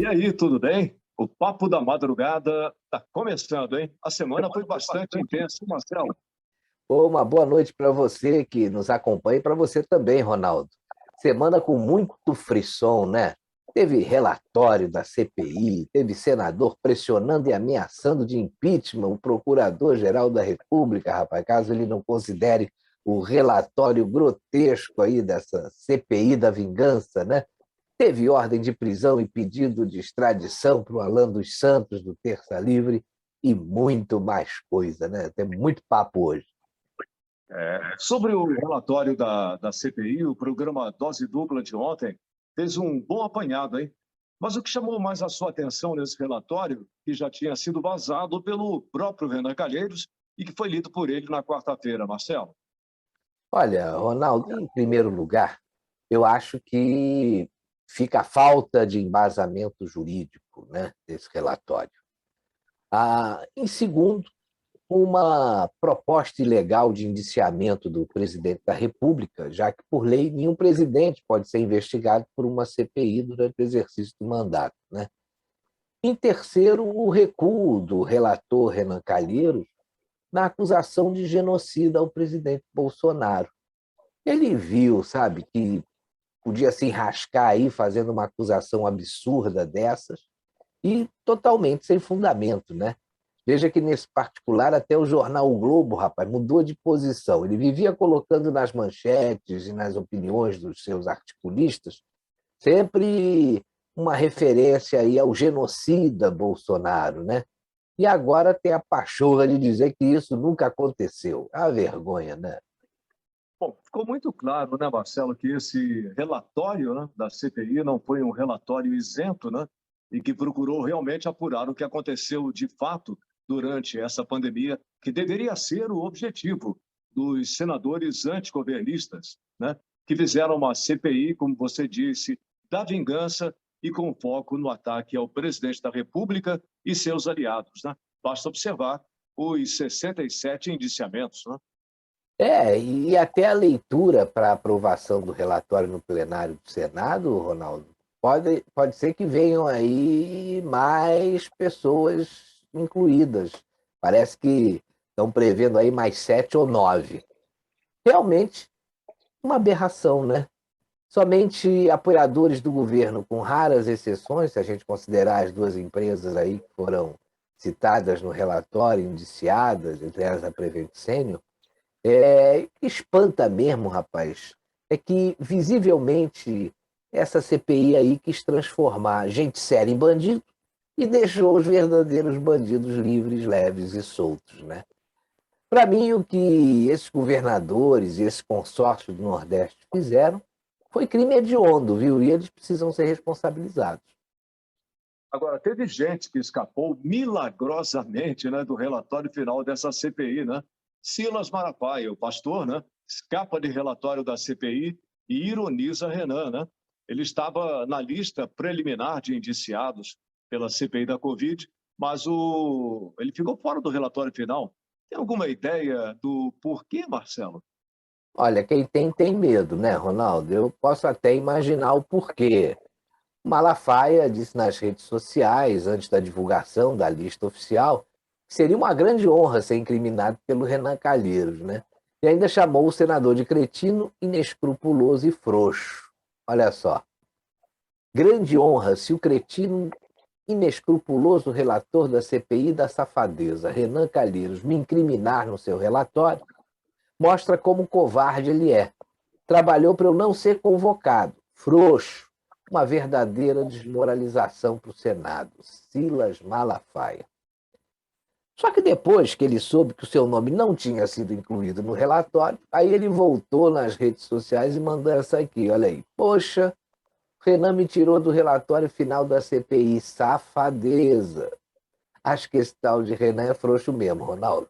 E aí, tudo bem? O Papo da Madrugada está começando, hein? A semana foi bastante intensa, Marcelo. Ô, uma boa noite para você que nos acompanha e para você também, Ronaldo. Semana com muito frisson, né? Teve relatório da CPI, teve senador pressionando e ameaçando de impeachment o procurador-geral da República, rapaz, caso ele não considere o relatório grotesco aí dessa CPI da vingança, né? Teve ordem de prisão e pedido de extradição para o Alan dos Santos, do Terça Livre, e muito mais coisa, né? Tem muito papo hoje. Sobre o relatório da CPI, o programa Dose Dupla de ontem fez um bom apanhado, hein? Mas o que chamou mais a sua atenção nesse relatório, que já tinha sido vazado pelo próprio Renan Calheiros e que foi lido por ele na quarta-feira, Marcelo? Olha, Ronaldo, em primeiro lugar, eu acho que fica a falta de embasamento jurídico, né, desse relatório. Em segundo, uma proposta ilegal de indiciamento do presidente da República, já que, por lei, nenhum presidente pode ser investigado por uma CPI durante o exercício do mandato, né? Em terceiro, o recuo do relator Renan Calheiros na acusação de genocida ao presidente Bolsonaro. Ele viu, sabe, que podia se enrascar aí fazendo uma acusação absurda dessas e totalmente sem fundamento, né? Veja que, nesse particular, até o jornal O Globo, rapaz, mudou de posição. Ele vivia colocando nas manchetes e nas opiniões dos seus articulistas sempre uma referência aí ao genocida Bolsonaro, né? E agora tem a pachorra de dizer que isso nunca aconteceu. A vergonha, né? Bom, ficou muito claro, né, Marcelo, que esse relatório, né, da CPI não foi um relatório isento, né, e que procurou realmente apurar o que aconteceu de fato durante essa pandemia, que deveria ser o objetivo dos senadores antigovernistas, né, que fizeram uma CPI, como você disse, da vingança e com foco no ataque ao presidente da República e seus aliados, né? Basta observar os 67 indiciamentos, né? E até a leitura para aprovação do relatório no plenário do Senado, Ronaldo, pode ser que venham aí mais pessoas incluídas. Parece que estão prevendo aí mais 7 ou 9. Realmente, uma aberração, né? Somente apoiadores do governo, com raras exceções, se a gente considerar as duas empresas aí que foram citadas no relatório, indiciadas, entre elas a Prevent Senior, espanta mesmo, rapaz, é que visivelmente essa CPI aí quis transformar gente séria em bandido e deixou os verdadeiros bandidos livres, leves e soltos, né? Para mim, o que esses governadores e esse consórcio do Nordeste fizeram foi crime hediondo, viu? E eles precisam ser responsabilizados. Agora, teve gente que escapou milagrosamente, né, do relatório final dessa CPI, né? Silas Malafaia, o pastor, né, escapa de relatório da CPI e ironiza Renan, né? Ele estava na lista preliminar de indiciados pela CPI da Covid, mas ele ficou fora do relatório final. Tem alguma ideia do porquê, Marcelo? Olha, quem tem medo, né, Ronaldo? Eu posso até imaginar o porquê. Malafaia disse nas redes sociais, antes da divulgação da lista oficial, que seria uma grande honra ser incriminado pelo Renan Calheiros, né? E ainda chamou o senador de cretino, inescrupuloso e frouxo. Olha só, grande honra se o cretino inescrupuloso relator da CPI da safadeza, Renan Calheiros, me incriminar no seu relatório, mostra como covarde ele é. Trabalhou para eu não ser convocado. Frouxo. Uma verdadeira desmoralização para o Senado. Silas Malafaia. Só que depois que ele soube que o seu nome não tinha sido incluído no relatório, aí ele voltou nas redes sociais e mandou essa aqui, olha aí. Poxa, Renan me tirou do relatório final da CPI. Safadeza. Acho que esse tal de Renan é frouxo mesmo, Ronaldo.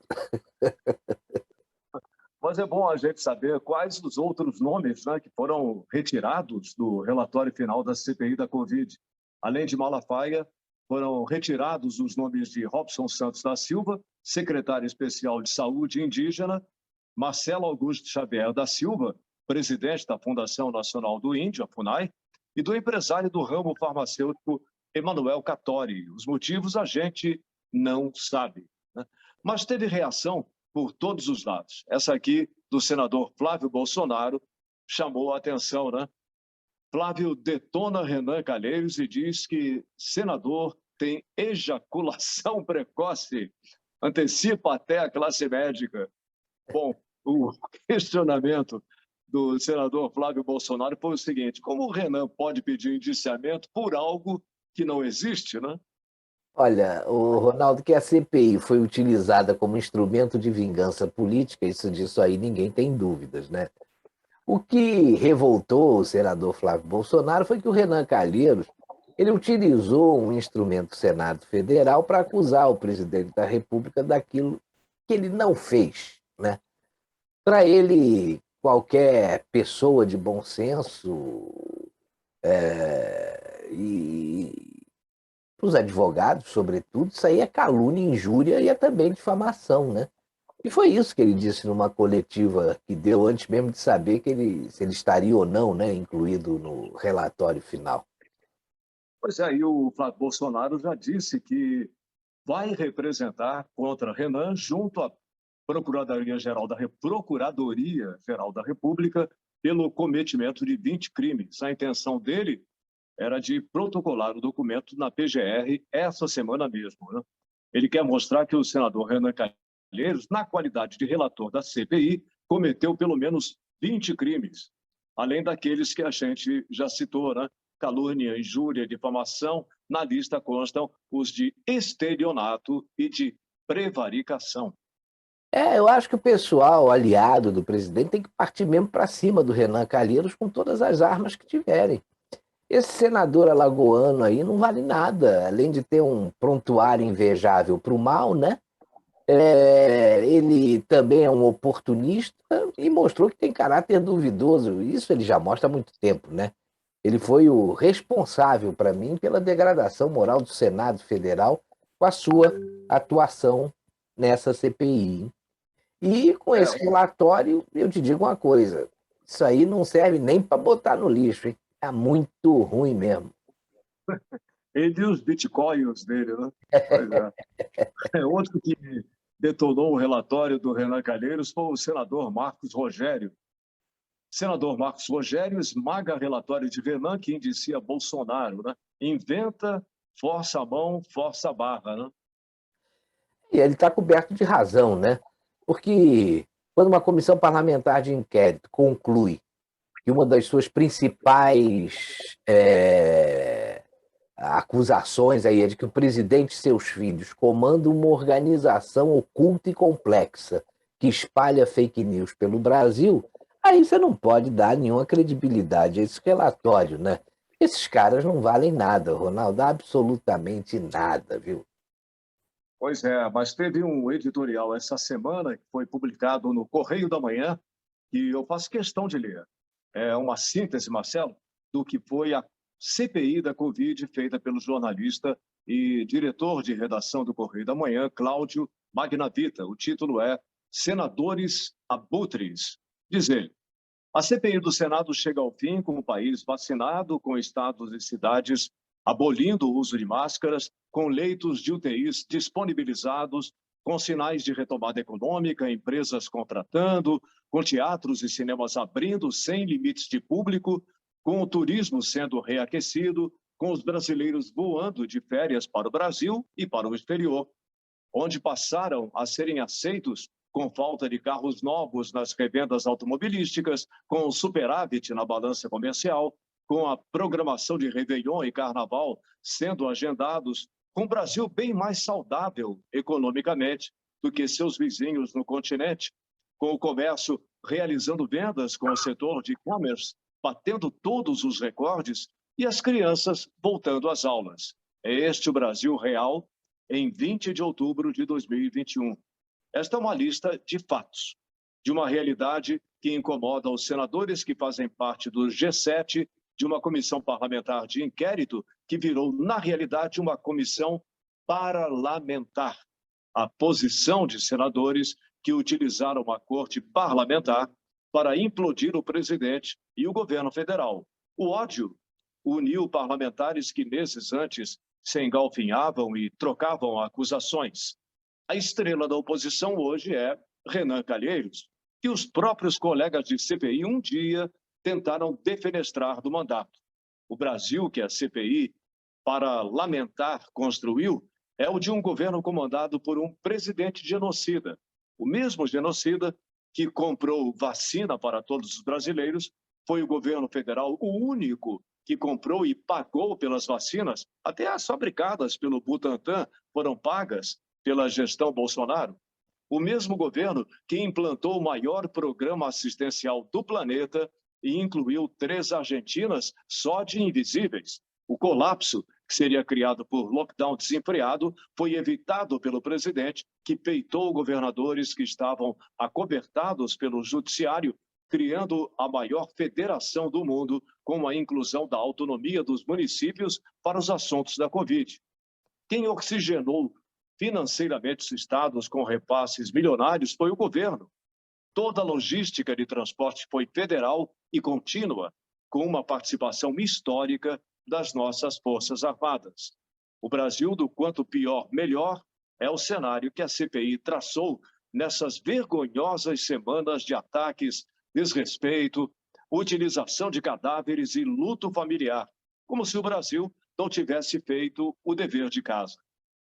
Mas é bom a gente saber quais os outros nomes, né, que foram retirados do relatório final da CPI da Covid. Além de Malafaia, foram retirados os nomes de Robson Santos da Silva, secretário especial de Saúde Indígena, Marcelo Augusto Xavier da Silva, presidente da Fundação Nacional do Índio, a FUNAI, e do empresário do ramo farmacêutico Emanuel Cattori. Os motivos a gente não sabe, né? Mas teve reação por todos os lados. Essa aqui, do senador Flávio Bolsonaro, chamou a atenção, né? Flávio detona Renan Calheiros e diz que senador tem ejaculação precoce, antecipa até a classe médica. Bom, o questionamento do senador Flávio Bolsonaro foi o seguinte: como o Renan pode pedir indiciamento por algo que não existe, né? Olha, o Ronaldo, que a CPI foi utilizada como instrumento de vingança política, isso disso aí ninguém tem dúvidas, né? O que revoltou o senador Flávio Bolsonaro foi que o Renan Calheiros ele utilizou um instrumento do Senado Federal para acusar o presidente da República daquilo que ele não fez, né? Para ele, qualquer pessoa de bom senso e os advogados, sobretudo, isso aí é calúnia, injúria e é também difamação, né? E foi isso que ele disse numa coletiva que deu antes mesmo de saber se ele estaria ou não, né, incluído no relatório final. Pois é, e o Flávio Bolsonaro já disse que vai representar contra Renan junto à Procuradoria Geral da República pelo cometimento de 20 crimes. A intenção dele era de protocolar o documento na PGR essa semana mesmo, né? Ele quer mostrar que o senador Renan Calheiros, na qualidade de relator da CPI, cometeu pelo menos 20 crimes, além daqueles que a gente já citou, né? Calúnia, injúria, difamação. Na lista constam os de estelionato e de prevaricação. Eu acho que o pessoal aliado do presidente tem que partir mesmo para cima do Renan Calheiros com todas as armas que tiverem. Esse senador alagoano aí não vale nada, além de ter um prontuário invejável para o mal, né? Ele também é um oportunista e mostrou que tem caráter duvidoso. Isso ele já mostra há muito tempo, né? Ele foi o responsável, para mim, pela degradação moral do Senado Federal com a sua atuação nessa CPI. E com É, esse relatório, eu te digo uma coisa: isso aí não serve nem para botar no lixo, hein? É muito ruim mesmo. ele e os bitcoins dele, né? Pois é. Outro que detonou o relatório do Renan Calheiros foi o senador Marcos Rogério. Senador Marcos Rogério esmaga relatório de Renan que indicia Bolsonaro, né? Inventa, força a mão, força a barra, né? E ele está coberto de razão, né? Porque quando uma comissão parlamentar de inquérito conclui que uma das suas principais acusações aí é de que o presidente e seus filhos comandam uma organização oculta e complexa que espalha fake news pelo Brasil, aí você não pode dar nenhuma credibilidade a esse relatório, né? Esses caras não valem nada, Ronaldo, absolutamente nada, viu? Pois é, mas teve um editorial essa semana que foi publicado no Correio da Manhã que eu faço questão de ler. É uma síntese, Marcelo, do que foi a CPI da Covid feita pelo jornalista e diretor de redação do Correio da Manhã, Cláudio Magnavita. O título é Senadores Abutres. Diz ele: a CPI do Senado chega ao fim com o país vacinado, com estados e cidades abolindo o uso de máscaras, com leitos de UTIs disponibilizados, com sinais de retomada econômica, empresas contratando, com teatros e cinemas abrindo sem limites de público, com o turismo sendo reaquecido, com os brasileiros voando de férias para o Brasil e para o exterior, onde passaram a serem aceitos com falta de carros novos nas revendas automobilísticas, com superávit na balança comercial, com a programação de Réveillon e Carnaval sendo agendados, com o Brasil bem mais saudável economicamente do que seus vizinhos no continente, com o comércio realizando vendas, com o setor de e-commerce batendo todos os recordes e as crianças voltando às aulas. É este o Brasil real em 20 de outubro de 2021. Esta é uma lista de fatos, de uma realidade que incomoda os senadores que fazem parte do G7, de uma comissão parlamentar de inquérito que virou, na realidade, uma comissão parlamentar. A posição de senadores que utilizaram a corte parlamentar para implodir o presidente e o governo federal. O ódio uniu parlamentares que meses antes se engalfinhavam e trocavam acusações. A estrela da oposição hoje é Renan Calheiros, que os próprios colegas de CPI um dia tentaram defenestrar do mandato. O Brasil que a CPI, para lamentar, construiu, é o de um governo comandado por um presidente genocida. O mesmo genocida que comprou vacina para todos os brasileiros, foi o governo federal o único que comprou e pagou pelas vacinas, até as fabricadas pelo Butantan foram pagas pela gestão Bolsonaro. O mesmo governo que implantou o maior programa assistencial do planeta e incluiu 3 Argentinas só de invisíveis. O colapso, que seria criado por lockdown desenfreado, foi evitado pelo presidente, que peitou governadores que estavam acobertados pelo judiciário, criando a maior federação do mundo com a inclusão da autonomia dos municípios para os assuntos da Covid. Quem oxigenou financeiramente os estados com repasses milionários foi o governo. Toda a logística de transporte foi federal e contínua, com uma participação histórica das nossas Forças Armadas. O Brasil, do quanto pior, melhor, é o cenário que a CPI traçou nessas vergonhosas semanas de ataques, desrespeito, utilização de cadáveres e luto familiar, como se o Brasil não tivesse feito o dever de casa.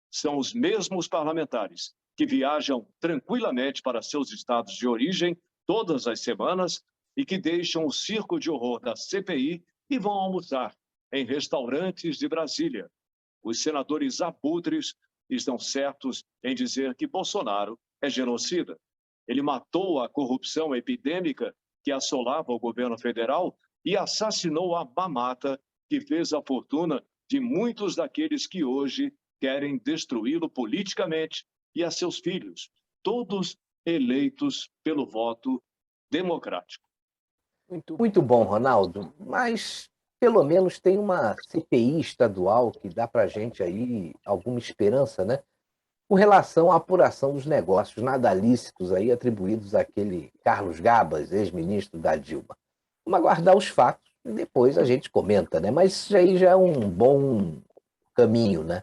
São os mesmos parlamentares que viajam tranquilamente para seus estados de origem todas as semanas e que deixam o circo de horror da CPI e vão almoçar em restaurantes de Brasília. Os senadores abutres estão certos em dizer que Bolsonaro é genocida. Ele matou a corrupção epidêmica que assolava o governo federal e assassinou a mamata que fez a fortuna de muitos daqueles que hoje querem destruí-lo politicamente e a seus filhos, todos eleitos pelo voto democrático. Muito bom, Ronaldo, mas pelo menos tem uma CPI estadual que dá para a gente aí alguma esperança, né? Com relação à apuração dos negócios nada lícitos aí atribuídos àquele Carlos Gabas, ex-ministro da Dilma. Vamos aguardar os fatos e depois a gente comenta, né? Mas isso aí já é um bom caminho, né?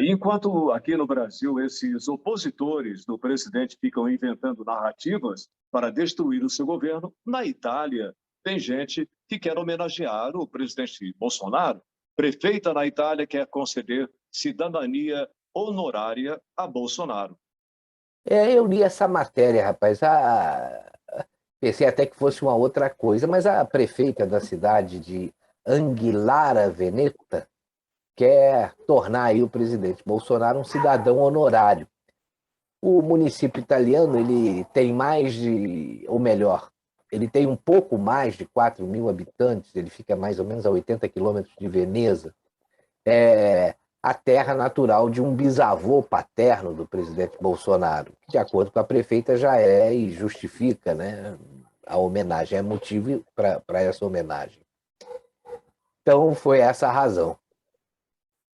Enquanto aqui no Brasil esses opositores do presidente ficam inventando narrativas para destruir o seu governo, na Itália tem gente que quer homenagear o presidente Bolsonaro. Prefeita na Itália quer conceder cidadania honorária a Bolsonaro. Eu li essa matéria, rapaz. Pensei até que fosse uma outra coisa, mas a prefeita da cidade de Anguillara Veneta quer tornar aí o presidente Bolsonaro um cidadão honorário. O município italiano, ele tem mais de, ou melhor, ele tem um pouco mais de 4 mil habitantes, ele fica mais ou menos a 80 quilômetros de Veneza. É a terra natural de um bisavô paterno do presidente Bolsonaro, que, de acordo com a prefeita, já é e justifica, né, a homenagem, é motivo para essa homenagem. Então, foi essa a razão.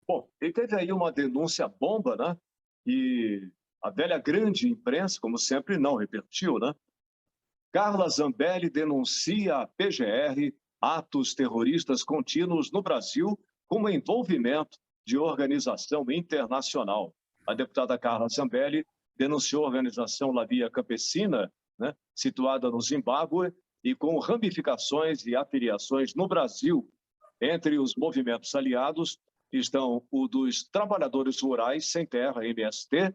Bom, e teve aí uma denúncia bomba, né? E a velha grande imprensa, como sempre, não repercutiu, né? Carla Zambelli denuncia a PGR atos terroristas contínuos no Brasil como envolvimento de organização internacional. A deputada Carla Zambelli denunciou a organização La Via Campesina, né, situada no Zimbábue, e com ramificações e afiliações no Brasil. Entre os movimentos aliados estão o dos Trabalhadores Rurais Sem Terra, MST,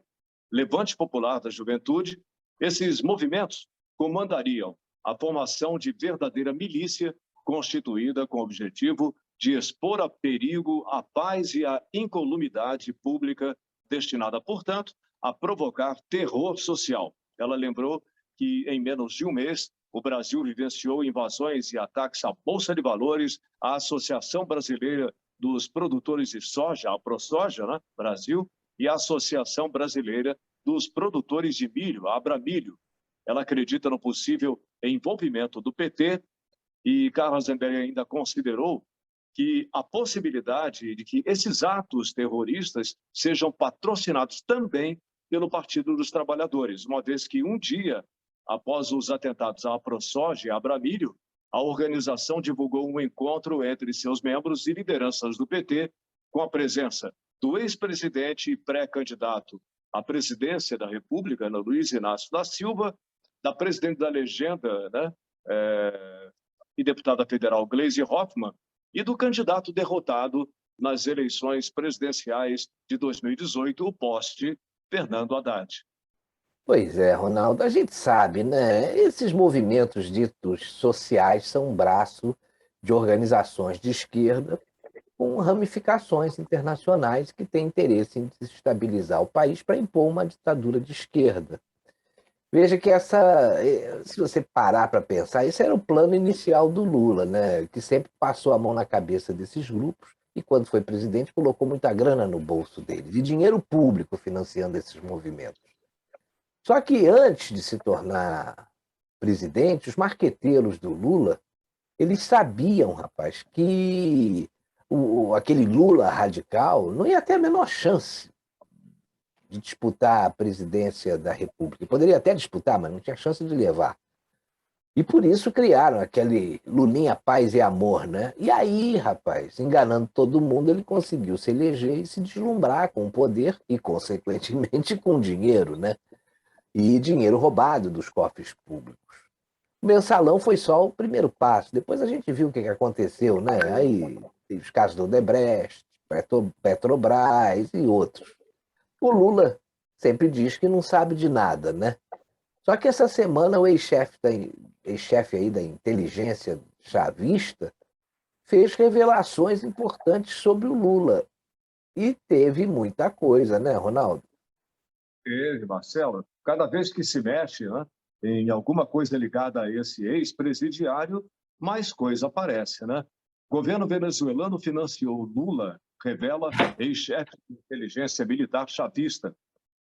Levante Popular da Juventude. Esses movimentos comandariam a formação de verdadeira milícia constituída com o objetivo de expor a perigo a paz e a incolumidade pública, destinada, portanto, a provocar terror social. Ela lembrou que, em menos de um mês, o Brasil vivenciou invasões e ataques à Bolsa de Valores, à Associação Brasileira dos Produtores de Soja, a ProSoja, né, Brasil, e a Associação Brasileira dos Produtores de Milho, a Abramilho. Ela acredita no possível envolvimento do PT e Carla Zambelli ainda considerou que a possibilidade de que esses atos terroristas sejam patrocinados também pelo Partido dos Trabalhadores, uma vez que um dia, após os atentados à ProSoja e à Abramilho, a organização divulgou um encontro entre seus membros e lideranças do PT, com a presença do ex-presidente e pré-candidato à presidência da República, Luiz Inácio da Silva, da presidente da legenda, né, e deputada federal Gleisi Hoffmann, e do candidato derrotado nas eleições presidenciais de 2018, o poste Fernando Haddad. Pois é, Ronaldo, a gente sabe, né? Esses movimentos ditos sociais são um braço de organizações de esquerda com ramificações internacionais que têm interesse em desestabilizar o país para impor uma ditadura de esquerda. Veja que se você parar para pensar, esse era o plano inicial do Lula, né? Que sempre passou a mão na cabeça desses grupos e, quando foi presidente, colocou muita grana no bolso deles, e dinheiro público financiando esses movimentos. Só que antes de se tornar presidente, os marqueteiros do Lula, eles sabiam, rapaz, que aquele Lula radical não ia ter a menor chance de disputar a presidência da República. Poderia até disputar, mas não tinha chance de levar. E por isso criaram aquele Lulinha Paz e Amor, né? E aí, rapaz, enganando todo mundo, ele conseguiu se eleger e se deslumbrar com o poder e, consequentemente, com o dinheiro, né? E dinheiro roubado dos cofres públicos. O mensalão foi só o primeiro passo. Depois a gente viu o que aconteceu, né? Aí os casos do Odebrecht, Petrobras e outros. O Lula sempre diz que não sabe de nada, né? Só que essa semana o ex-chefe aí da inteligência chavista fez revelações importantes sobre o Lula. E teve muita coisa, né, Ronaldo? Marcelo, cada vez que se mexe, né, em alguma coisa ligada a esse ex-presidiário, mais coisa aparece, né? O governo venezuelano financiou Lula, revela ex-chefe de inteligência militar chavista.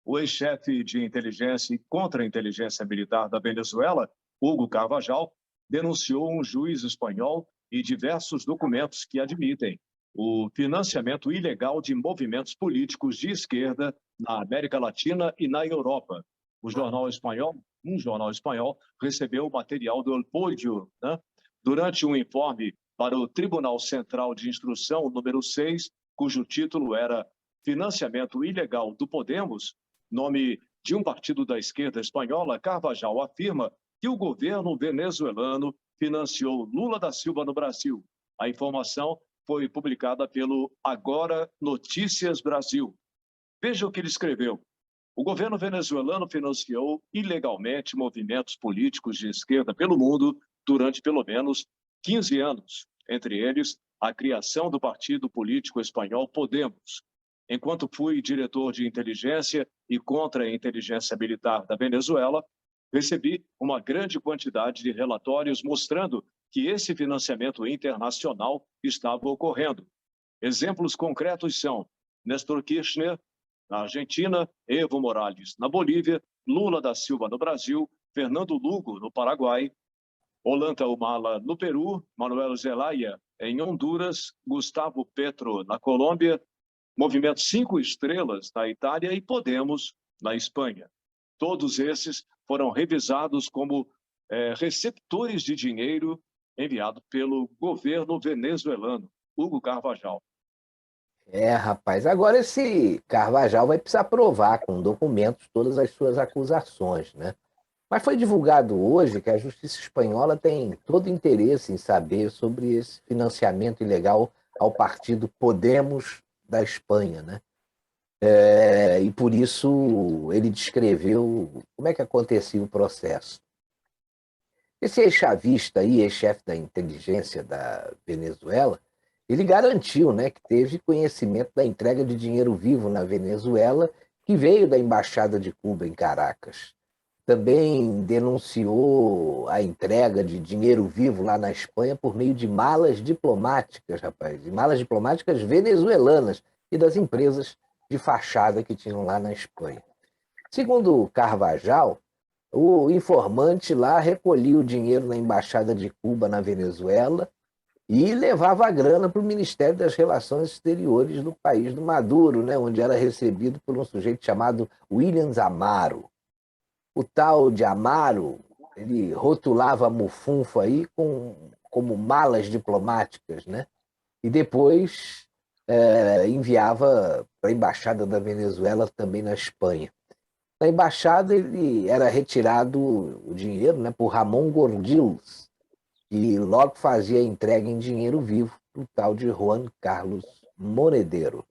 O ex-chefe de inteligência e contra-inteligência militar da Venezuela, Hugo Carvajal, denunciou um juiz espanhol e diversos documentos que admitem o financiamento ilegal de movimentos políticos de esquerda na América Latina e na Europa. Um jornal espanhol recebeu o material do El Pollo, né? Durante um informe para o Tribunal Central de Instrução número 6, cujo título era Financiamento Ilegal do Podemos, nome de um partido da esquerda espanhola, Carvajal afirma que o governo venezuelano financiou Lula da Silva no Brasil. A informação foi publicada pelo Agora Notícias Brasil. Veja o que ele escreveu. O governo venezuelano financiou ilegalmente movimentos políticos de esquerda pelo mundo durante pelo menos 15 anos, entre eles a criação do partido político espanhol Podemos. Enquanto fui diretor de inteligência e contra-inteligência militar da Venezuela, recebi uma grande quantidade de relatórios mostrando que esse financiamento internacional estava ocorrendo. Exemplos concretos são Néstor Kirchner, na Argentina, Evo Morales, na Bolívia, Lula da Silva, no Brasil, Fernando Lugo, no Paraguai, Ollanta Humala, no Peru, Manuel Zelaya, em Honduras, Gustavo Petro, na Colômbia, Movimento 5 Estrelas, na Itália e Podemos, na Espanha. Todos esses foram revisados como receptores de dinheiro enviado pelo governo venezuelano, Hugo Carvajal. Rapaz, agora esse Carvajal vai precisar provar com documentos todas as suas acusações, né? Mas foi divulgado hoje que a justiça espanhola tem todo interesse em saber sobre esse financiamento ilegal ao partido Podemos da Espanha, né? E por isso ele descreveu como é que acontecia o processo. Esse ex-chavista aí, ex-chefe da inteligência da Venezuela, ele garantiu, né, que teve conhecimento da entrega de dinheiro vivo na Venezuela, que veio da Embaixada de Cuba em Caracas. Também denunciou a entrega de dinheiro vivo lá na Espanha por meio de malas diplomáticas, rapaz, de malas diplomáticas venezuelanas e das empresas de fachada que tinham lá na Espanha. Segundo Carvajal, o informante lá recolhia o dinheiro na Embaixada de Cuba na Venezuela e levava a grana para o Ministério das Relações Exteriores do país do Maduro, né, onde era recebido por um sujeito chamado Williams Amaro. O tal de Amaro, ele rotulava a mufunfa aí com como malas diplomáticas, né? E depois enviava para a Embaixada da Venezuela também na Espanha. Na embaixada ele era retirado o dinheiro, né, por Ramon Gordilos, que logo fazia a entrega em dinheiro vivo para o tal de Juan Carlos Monedero.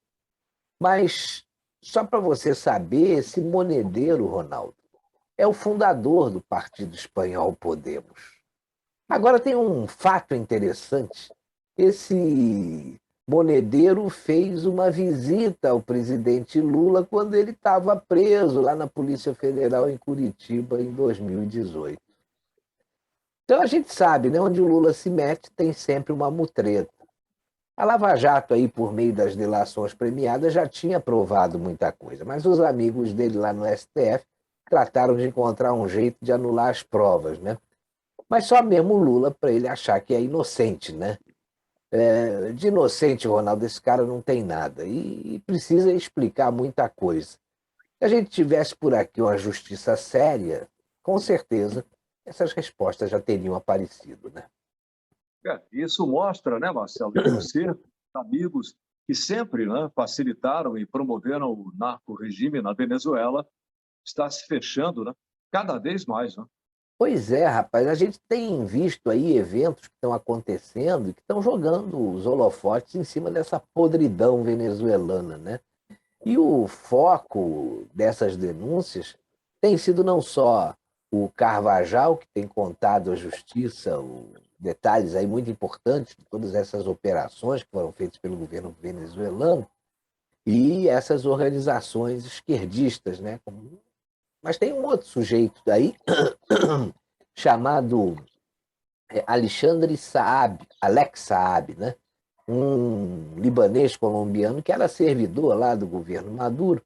Mas, só para você saber, esse Monedero, Ronaldo, é o fundador do partido espanhol Podemos. Agora tem um fato interessante. Esse Monedero fez uma visita ao presidente Lula quando ele estava preso lá na Polícia Federal em Curitiba em 2018. Então a gente sabe, né, onde o Lula se mete tem sempre uma mutreta. A Lava Jato, aí, por meio das delações premiadas, já tinha provado muita coisa, mas os amigos dele lá no STF trataram de encontrar um jeito de anular as provas, né? Mas só mesmo o Lula para ele achar que é inocente, né? De inocente, Ronaldo, esse cara não tem nada e precisa explicar muita coisa. Se a gente tivesse por aqui uma justiça séria, com certeza essas respostas já teriam aparecido, né? Isso mostra, né, Marcelo, que o cerco de amigos que sempre, né, facilitaram e promoveram o narco-regime na Venezuela está se fechando, né, cada vez mais. Né? Pois é, rapaz, a gente tem visto aí eventos que estão acontecendo e que estão jogando os holofotes em cima dessa podridão venezuelana, né? E o foco dessas denúncias tem sido não só o Carvajal, que tem contado à justiça detalhes aí muito importantes de todas essas operações que foram feitas pelo governo venezuelano, e essas organizações esquerdistas, né? Mas tem um outro sujeito aí chamado Alexandre Saab, Alex Saab, né? Um libanês colombiano que era servidor lá do governo Maduro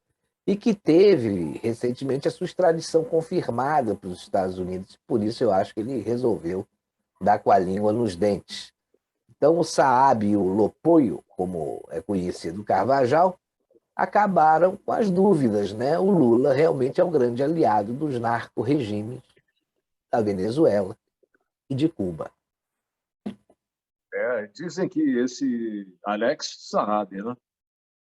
e que teve recentemente a sua extradição confirmada para os Estados Unidos. Por isso eu acho que ele resolveu dar com a língua nos dentes. Então o Saab e o Lopoio, como é conhecido o Carvajal, acabaram com as dúvidas, né? O Lula realmente é o grande aliado dos narco-regimes da Venezuela e de Cuba. Dizem que esse Alex Saab, né?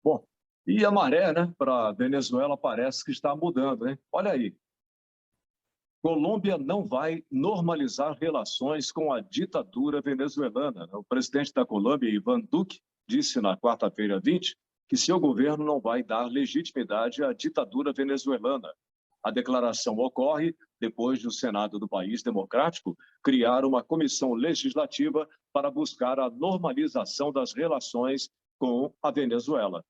Bom, e a maré, né, para a Venezuela parece que está mudando, hein? Olha aí, Colômbia não vai normalizar relações com a ditadura venezuelana. O presidente da Colômbia, Ivan Duque, disse na quarta-feira 20 que seu governo não vai dar legitimidade à ditadura venezuelana. A declaração ocorre depois de o Senado do país democrático criar uma comissão legislativa para buscar a normalização das relações com a Venezuela.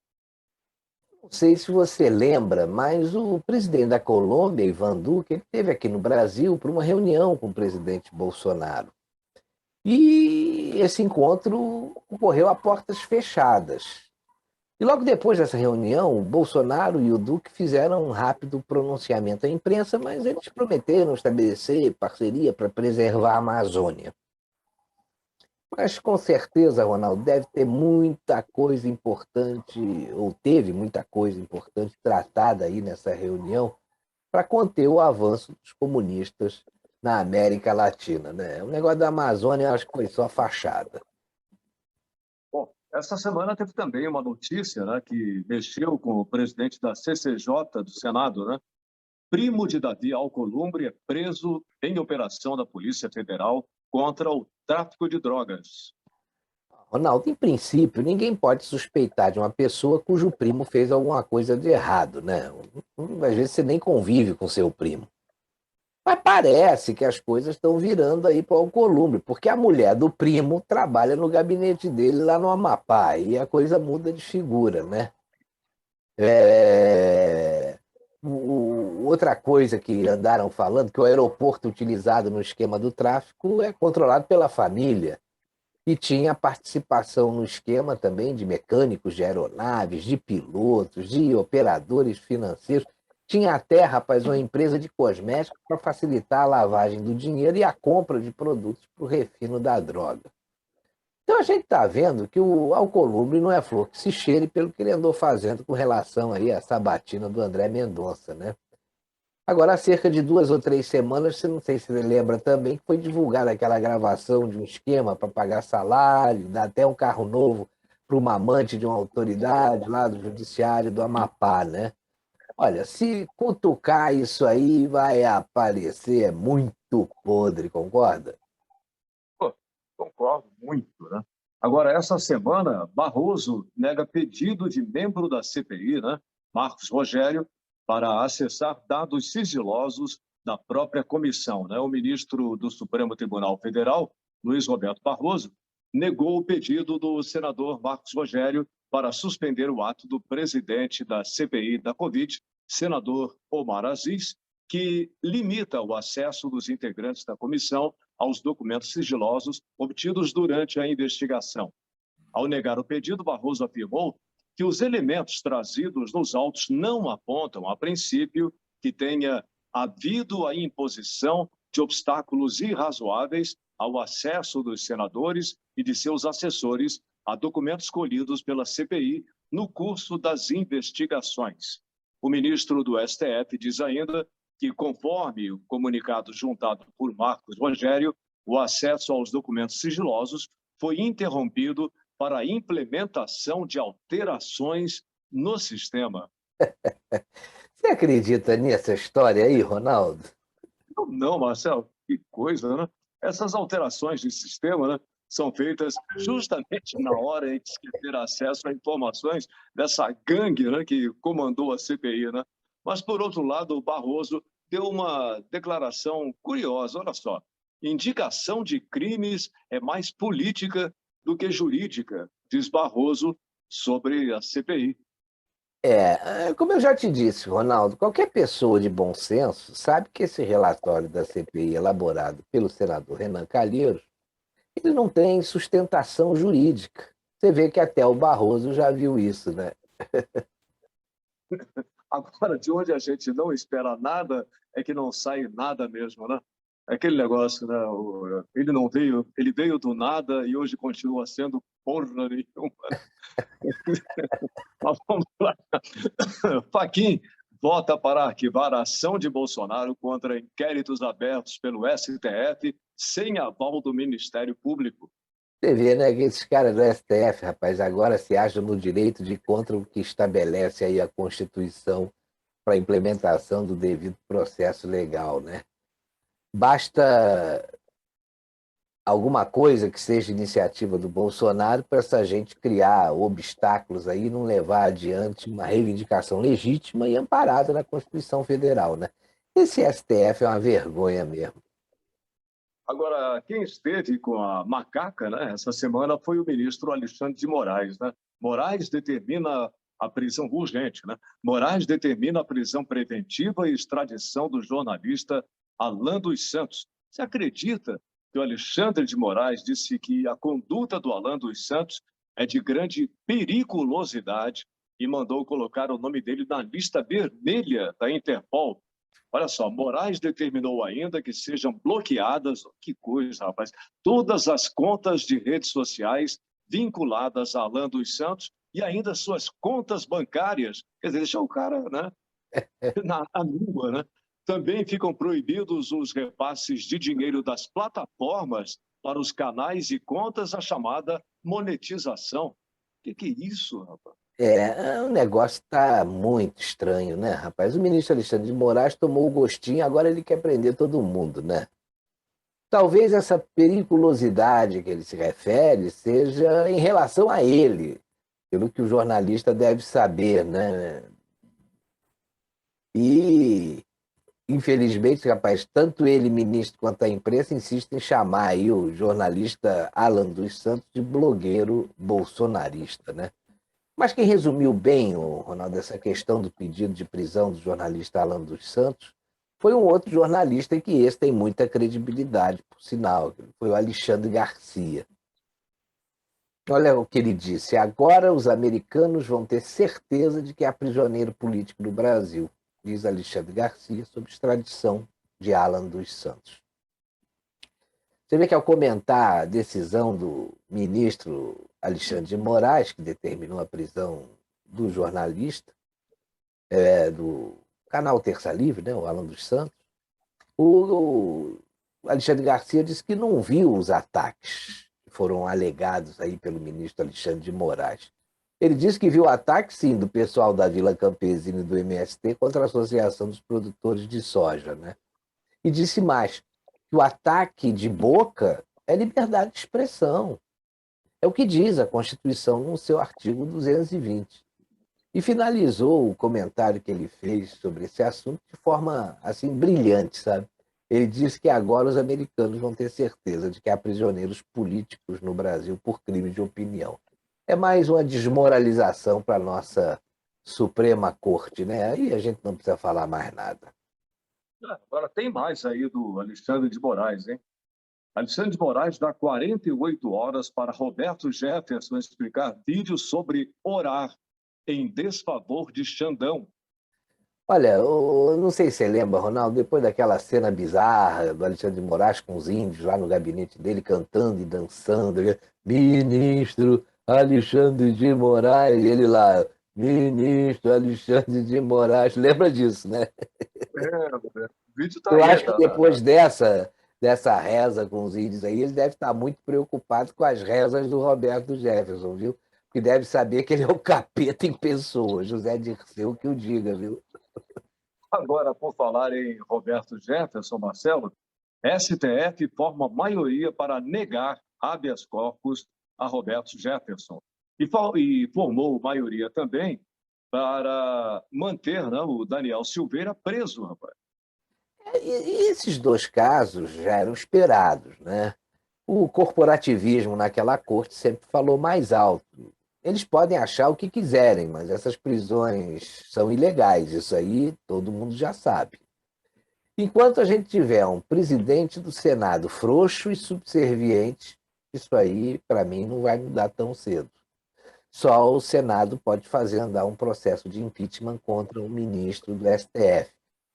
Não sei se você lembra, mas o presidente da Colômbia, Ivan Duque, ele esteve aqui no Brasil para uma reunião com o presidente Bolsonaro. E esse encontro ocorreu a portas fechadas. E logo depois dessa reunião, o Bolsonaro e o Duque fizeram um rápido pronunciamento à imprensa, mas eles prometeram estabelecer parceria para preservar a Amazônia. Mas com certeza, Ronaldo, deve ter muita coisa importante, ou teve muita coisa importante tratada aí nessa reunião para conter o avanço dos comunistas na América Latina, né? O negócio da Amazônia, eu acho que foi só fachada. Bom, essa semana teve também uma notícia, né, que mexeu com o presidente da CCJ do Senado, né? Primo de Davi Alcolumbre é preso em operação da Polícia Federal contra o tráfico de drogas. Ronaldo, em princípio, ninguém pode suspeitar de uma pessoa cujo primo fez alguma coisa de errado, né? Às vezes você nem convive com seu primo. Mas parece que as coisas estão virando aí para o Alcolumbre, porque a mulher do primo trabalha no gabinete dele lá no Amapá, e a coisa muda de figura, né? Outra coisa que andaram falando, que o aeroporto utilizado no esquema do tráfico é controlado pela família. E tinha participação no esquema também de mecânicos de aeronaves, de pilotos, de operadores financeiros. Tinha até, rapaz, uma empresa de cosméticos para facilitar a lavagem do dinheiro e a compra de produtos para o refino da droga. Então a gente está vendo que o Alcolumbre não é flor que se cheire pelo que ele andou fazendo com relação aí à sabatina do André Mendonça, né? Agora, há cerca de 2 ou 3 semanas, você não sei se você lembra também, que foi divulgada aquela gravação de um esquema para pagar salário, dar até um carro novo para uma amante de uma autoridade lá do judiciário do Amapá, né? Olha, se cutucar isso aí, vai aparecer muito podre, concorda? Pô, concordo muito, né? Agora, essa semana, Barroso nega pedido de membro da CPI, né, Marcos Rogério, para acessar dados sigilosos da própria comissão, né? O ministro do Supremo Tribunal Federal, Luiz Roberto Barroso, negou o pedido do senador Marcos Rogério para suspender o ato do presidente da CPI da Covid, senador Omar Aziz, que limita o acesso dos integrantes da comissão aos documentos sigilosos obtidos durante a investigação. Ao negar o pedido, Barroso afirmou que os elementos trazidos nos autos não apontam, a princípio, que tenha havido a imposição de obstáculos irrazoáveis ao acesso dos senadores e de seus assessores a documentos colhidos pela CPI no curso das investigações. O ministro do STF diz ainda que, conforme o comunicado juntado por Marcos Rogério, o acesso aos documentos sigilosos foi interrompido para a implementação de alterações no sistema. Você acredita nessa história aí, Ronaldo? Não, Marcelo, que coisa, né? Essas alterações de sistema, né, são feitas justamente na hora em que se quer ter acesso a informações dessa gangue, né, que comandou a CPI, né? Mas, por outro lado, o Barroso deu uma declaração curiosa, olha só. Indicação de crimes é mais política do que jurídica, diz Barroso sobre a CPI. Como eu já te disse, Ronaldo, qualquer pessoa de bom senso sabe que esse relatório da CPI elaborado pelo senador Renan Calheiros, ele não tem sustentação jurídica. Você vê que até o Barroso já viu isso, né? Agora, de onde a gente não espera nada, é que não sai nada mesmo, né? É aquele negócio, né? Ele não veio, ele veio do nada e hoje continua sendo porra nenhuma. Mas vamos lá. Fachin vota para arquivar a ação de Bolsonaro contra inquéritos abertos pelo STF sem aval do Ministério Público. Você vê, né, que esses caras do STF, rapaz, agora se acham no direito de ir contra o que estabelece aí a Constituição para a implementação do devido processo legal, né? Basta alguma coisa que seja iniciativa do Bolsonaro para essa gente criar obstáculos aí e não levar adiante uma reivindicação legítima e amparada na Constituição Federal, né? Esse STF é uma vergonha mesmo. Agora, quem esteve com a macaca, né, essa semana foi o ministro Alexandre de Moraes, né? Moraes determina a prisão urgente, né? Moraes determina a prisão preventiva e extradição do jornalista Alan dos Santos. Você acredita que o Alexandre de Moraes disse que a conduta do Alan dos Santos é de grande periculosidade e mandou colocar o nome dele na lista vermelha da Interpol? Olha só, Moraes determinou ainda que sejam bloqueadas, que coisa, rapaz, todas as contas de redes sociais vinculadas a Alan dos Santos e ainda suas contas bancárias. Quer dizer, deixa o cara, né, na língua, né? Também ficam proibidos os repasses de dinheiro das plataformas para os canais e contas, a chamada monetização. O que é isso, rapaz? O negócio está muito estranho, né, rapaz? O ministro Alexandre de Moraes tomou o gostinho, agora ele quer prender todo mundo, né? Talvez essa periculosidade que ele se refere seja em relação a ele, pelo que o jornalista deve saber, né? E, infelizmente, rapaz, tanto ele, ministro, quanto a imprensa insistem em chamar aí o jornalista Alan dos Santos de blogueiro bolsonarista, né? Mas quem resumiu bem, Ronaldo, essa questão do pedido de prisão do jornalista Alan dos Santos foi um outro jornalista e que esse tem muita credibilidade, por sinal, foi o Alexandre Garcia. Olha o que ele disse: agora os americanos vão ter certeza de que há prisioneiro político no Brasil, diz Alexandre Garcia sobre extradição de Alan dos Santos. Você vê que ao comentar a decisão do ministro Alexandre de Moraes, que determinou a prisão do jornalista, do canal Terça Livre, né, o Alan dos Santos, o Alexandre Garcia disse que não viu os ataques que foram alegados aí pelo ministro Alexandre de Moraes. Ele disse que viu o ataque, sim, do pessoal da Vila Campesina e do MST contra a Associação dos Produtores de Soja, né? E disse mais, que o ataque de boca é liberdade de expressão. É o que diz a Constituição no seu artigo 220. E finalizou o comentário que ele fez sobre esse assunto de forma assim brilhante, sabe? Ele disse que agora os americanos vão ter certeza de que há prisioneiros políticos no Brasil por crime de opinião. É mais uma desmoralização para a nossa Suprema Corte, né? Aí a gente não precisa falar mais nada. Agora tem mais aí do Alexandre de Moraes, hein? Alexandre de Moraes dá 48 horas para Roberto Jefferson explicar vídeo sobre orar em desfavor de Xandão. Olha, eu não sei se você lembra, Ronaldo, depois daquela cena bizarra do Alexandre de Moraes com os índios lá no gabinete dele cantando e dançando, ministro Alexandre de Moraes, ele lá, ministro Alexandre de Moraes, lembra disso, né? O vídeo está Eu aí, acho que depois dessa reza com os índios aí, ele deve estar muito preocupado com as rezas do Roberto Jefferson, viu? Porque deve saber que ele é o capeta em pessoa, José Dirceu que o diga, viu? Agora, por falar em Roberto Jefferson, Marcelo, STF forma maioria para negar habeas corpus a Roberto Jefferson. E formou maioria também para manter, né, o Daniel Silveira preso, rapaz. E esses dois casos já eram esperados, né? O corporativismo naquela corte sempre falou mais alto. Eles podem achar o que quiserem, mas essas prisões são ilegais, isso aí todo mundo já sabe. Enquanto a gente tiver um presidente do Senado frouxo e subserviente, isso aí, para mim, não vai mudar tão cedo. Só o Senado pode fazer andar um processo de impeachment contra um ministro do STF.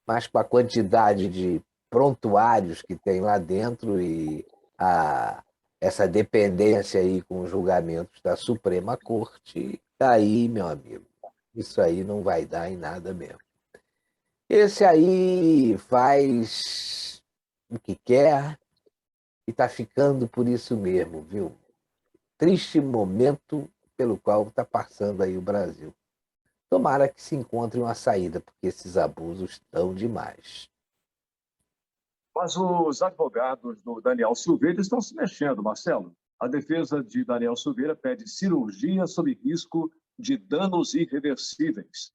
Mas com a quantidade de prontuários que tem lá dentro e essa dependência aí com os julgamentos da Suprema Corte, aí, meu amigo, isso aí não vai dar em nada mesmo. Esse aí faz o que quer e está ficando por isso mesmo, viu? Triste momento pelo qual está passando aí o Brasil. Tomara que se encontre uma saída, porque esses abusos estão demais. Mas os advogados do Daniel Silveira estão se mexendo, Marcelo. A defesa de Daniel Silveira pede cirurgia sob risco de danos irreversíveis.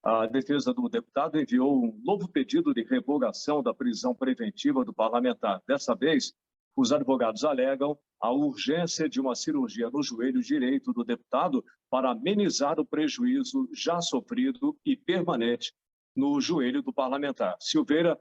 A defesa do deputado enviou um novo pedido de revogação da prisão preventiva do parlamentar. Dessa vez, os advogados alegam a urgência de uma cirurgia no joelho direito do deputado para amenizar o prejuízo já sofrido e permanente no joelho do parlamentar. Silveira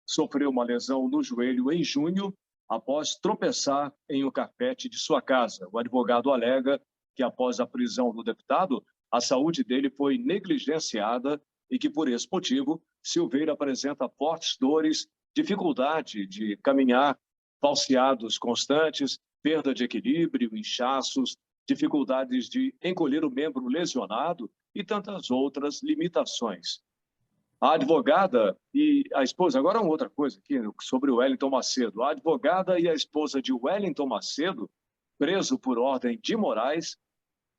sofreu uma lesão no joelho em junho após tropeçar em um carpete de sua casa. O advogado alega que, após a prisão do deputado, a saúde dele foi negligenciada e que, por esse motivo, Silveira apresenta fortes dores, dificuldade de caminhar, falseados constantes, perda de equilíbrio, inchaços, dificuldades de encolher o membro lesionado e tantas outras limitações. A advogada e a esposa, agora uma outra coisa aqui sobre o Wellington Macedo. A advogada e a esposa de Wellington Macedo, preso por ordem de Moraes,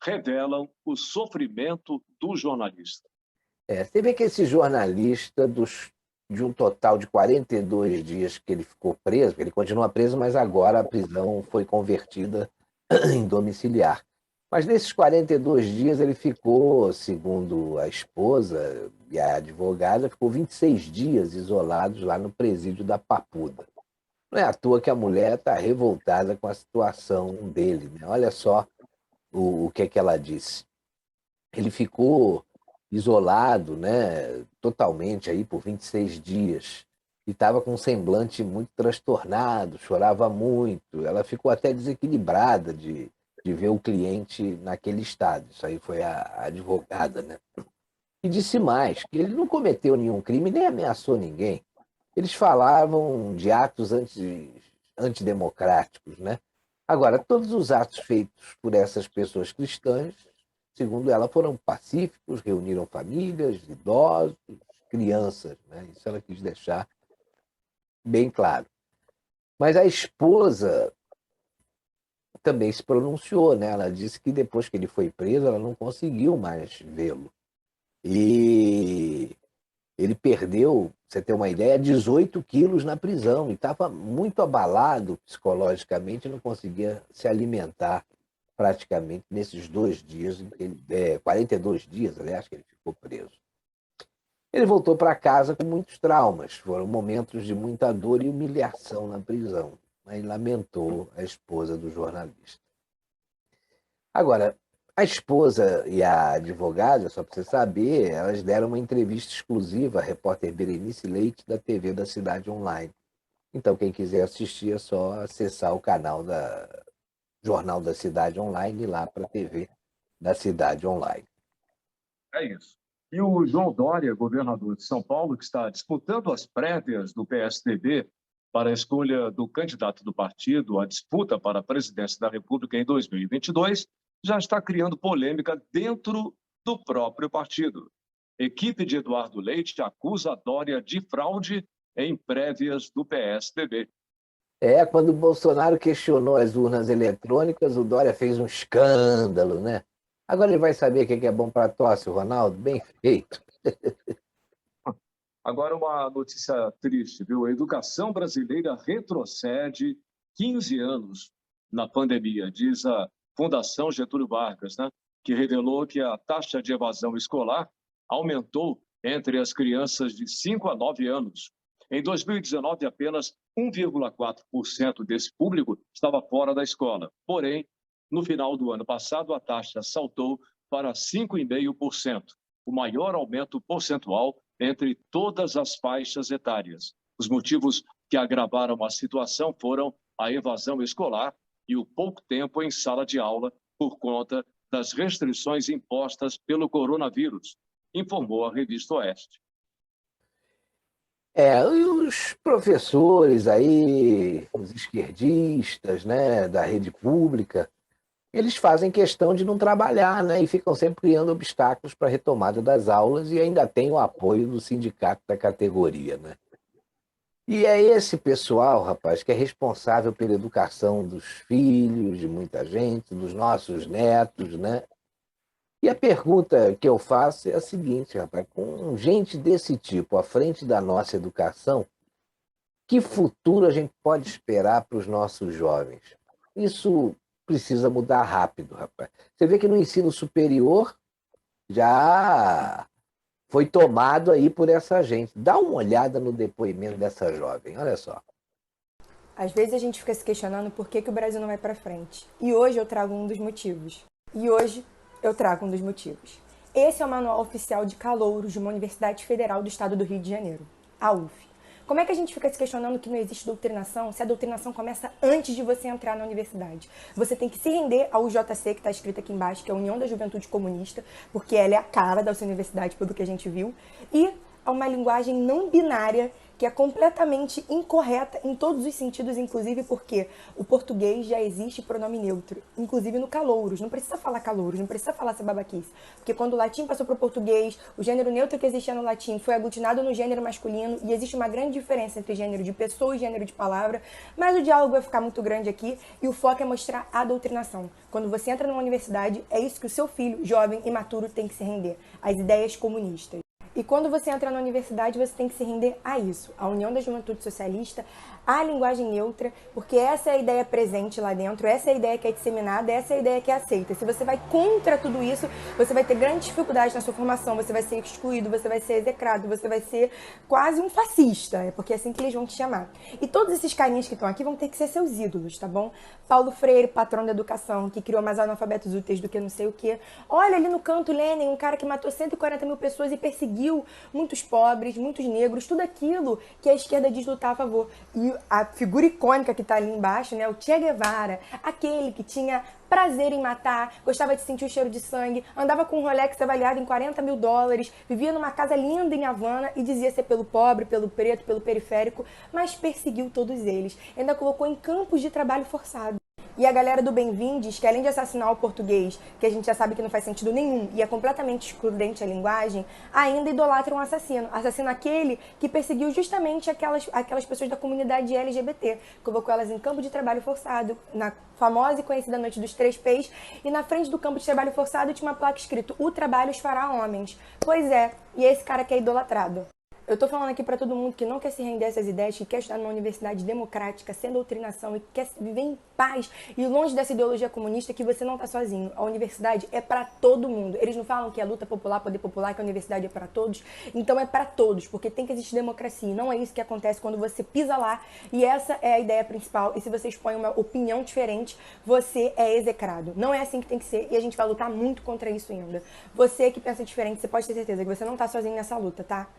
revelam o sofrimento do jornalista. Você vê que esse jornalista, de um total de 42 dias que ele ficou preso, ele continua preso, mas agora a prisão foi convertida em domiciliar. Mas nesses 42 dias ele ficou, segundo a esposa e a advogada, ficou 26 dias isolados lá no presídio da Papuda. Não é à toa que a mulher está revoltada com a situação dele, né? Olha só o que é que ela disse. Ele ficou isolado, né, totalmente aí por 26 dias e estava com um semblante muito transtornado, chorava muito. Ela ficou até desequilibrada de ver o cliente naquele estado. Isso aí foi a advogada, né? E disse mais, que ele não cometeu nenhum crime, nem ameaçou ninguém. Eles falavam de atos antidemocráticos, né? Agora, todos os atos feitos por essas pessoas cristãs, segundo ela, foram pacíficos, reuniram famílias, idosos, crianças, né? Isso ela quis deixar bem claro. Mas a esposa também se pronunciou, né? Ela disse que depois que ele foi preso, ela não conseguiu mais vê-lo. E ele perdeu, pra você ter uma ideia, 18 quilos na prisão e estava muito abalado psicologicamente, não conseguia se alimentar praticamente nesses 2 dias, 42 dias, aliás, que ele ficou preso. Ele voltou para casa com muitos traumas, foram momentos de muita dor e humilhação na prisão. Aí lamentou a esposa do jornalista. Agora, a esposa e a advogada, só para você saber, elas deram uma entrevista exclusiva à repórter Berenice Leite, da TV da Cidade Online. Então, quem quiser assistir, é só acessar o canal da Jornal da Cidade Online e ir lá para a TV da Cidade Online. É isso. E o João Dória, governador de São Paulo, que está disputando as prévias do PSDB para a escolha do candidato do partido à disputa para a presidência da República em 2022, já está criando polêmica dentro do próprio partido. Equipe de Eduardo Leite acusa Dória de fraude em prévias do PSDB. Quando o Bolsonaro questionou as urnas eletrônicas, o Dória fez um escândalo, né? Agora ele vai saber o que é bom para tosse, Ronaldo? Bem feito. Agora uma notícia triste, viu? A educação brasileira retrocede 15 anos na pandemia, diz a Fundação Getúlio Vargas, né? Que revelou que a taxa de evasão escolar aumentou entre as crianças de 5 a 9 anos. Em 2019, apenas 1,4% desse público estava fora da escola. Porém, no final do ano passado, a taxa saltou para 5,5%, o maior aumento percentual entre todas as faixas etárias. Os motivos que agravaram a situação foram a evasão escolar e o pouco tempo em sala de aula por conta das restrições impostas pelo coronavírus, informou a revista Oeste. E os professores aí, os esquerdistas, né, da rede pública, eles fazem questão de não trabalhar, né, e ficam sempre criando obstáculos para a retomada das aulas e ainda tem o apoio do sindicato da categoria, né? E é esse pessoal, rapaz, que é responsável pela educação dos filhos de muita gente, dos nossos netos, né? E a pergunta que eu faço é a seguinte, rapaz, com gente desse tipo à frente da nossa educação, que futuro a gente pode esperar para os nossos jovens? Isso precisa mudar rápido, rapaz. Você vê que no ensino superior já foi tomado aí por essa gente. Dá uma olhada no depoimento dessa jovem, olha só. Às vezes a gente fica se questionando por que o Brasil não vai para frente. E hoje eu trago um dos motivos. Esse é o Manual Oficial de Calouros de uma Universidade Federal do Estado do Rio de Janeiro, a UF. Como é que a gente fica se questionando que não existe doutrinação, se a doutrinação começa antes de você entrar na universidade? Você tem que se render ao UJC, que está escrito aqui embaixo, que é a União da Juventude Comunista, porque ela é a cara da sua universidade, pelo que a gente viu, e a uma linguagem não binária, que é completamente incorreta em todos os sentidos, inclusive porque o português já existe pronome neutro, inclusive no calouros. Não precisa falar calouros, não precisa falar essa babaquice. Porque quando o latim passou para o português, o gênero neutro que existia no latim foi aglutinado no gênero masculino e existe uma grande diferença entre gênero de pessoa e gênero de palavra, mas o diálogo vai ficar muito grande aqui e o foco é mostrar a doutrinação. Quando você entra numa universidade, é isso que o seu filho, jovem, imaturo, tem que se render, às ideias comunistas. E quando você entra na universidade, você tem que se render a isso, a União da Juventude Socialista, a linguagem neutra, porque essa é a ideia presente lá dentro, essa é a ideia que é disseminada, essa é a ideia que é aceita. Se você vai contra tudo isso, você vai ter grandes dificuldades na sua formação, você vai ser excluído, você vai ser execrado, você vai ser quase um fascista, porque é assim que eles vão te chamar. E todos esses carinhas que estão aqui vão ter que ser seus ídolos, tá bom? Paulo Freire, patrão da educação, que criou mais analfabetos úteis do que não sei o quê. Olha ali no canto, Lenin, um cara que matou 140 mil pessoas e perseguiu muitos pobres, muitos negros, tudo aquilo que a esquerda diz lutar a favor. E a figura icônica que está ali embaixo, né, o Che Guevara, aquele que tinha prazer em matar, gostava de sentir o cheiro de sangue, andava com um Rolex avaliado em 40 mil dólares, vivia numa casa linda em Havana e dizia ser pelo pobre, pelo preto, pelo periférico, mas perseguiu todos eles. Ainda colocou em campos de trabalho forçado. E a galera do Bem-vindes, que além de assassinar o português, que a gente já sabe que não faz sentido nenhum e é completamente excludente a linguagem, ainda idolatra um assassino. Assassino aquele que perseguiu justamente aquelas pessoas da comunidade LGBT, colocou elas em campo de trabalho forçado, na famosa e conhecida Noite dos Três P's, e na frente do campo de trabalho forçado tinha uma placa escrito: "O trabalho os fará homens". Pois é, e esse cara que é idolatrado. Eu tô falando aqui para todo mundo que não quer se render a essas ideias, que quer estudar numa universidade democrática, sem doutrinação e que quer viver em paz e longe dessa ideologia comunista, que você não tá sozinho. A universidade é para todo mundo. Eles não falam que é luta popular, poder popular, que a universidade é para todos. Então é para todos, porque tem que existir democracia. Não é isso que acontece quando você pisa lá, e essa é a ideia principal. E se você expõe uma opinião diferente, você é execrado. Não é assim que tem que ser, e a gente vai lutar muito contra isso ainda. Você que pensa diferente, você pode ter certeza que você não tá sozinho nessa luta, tá?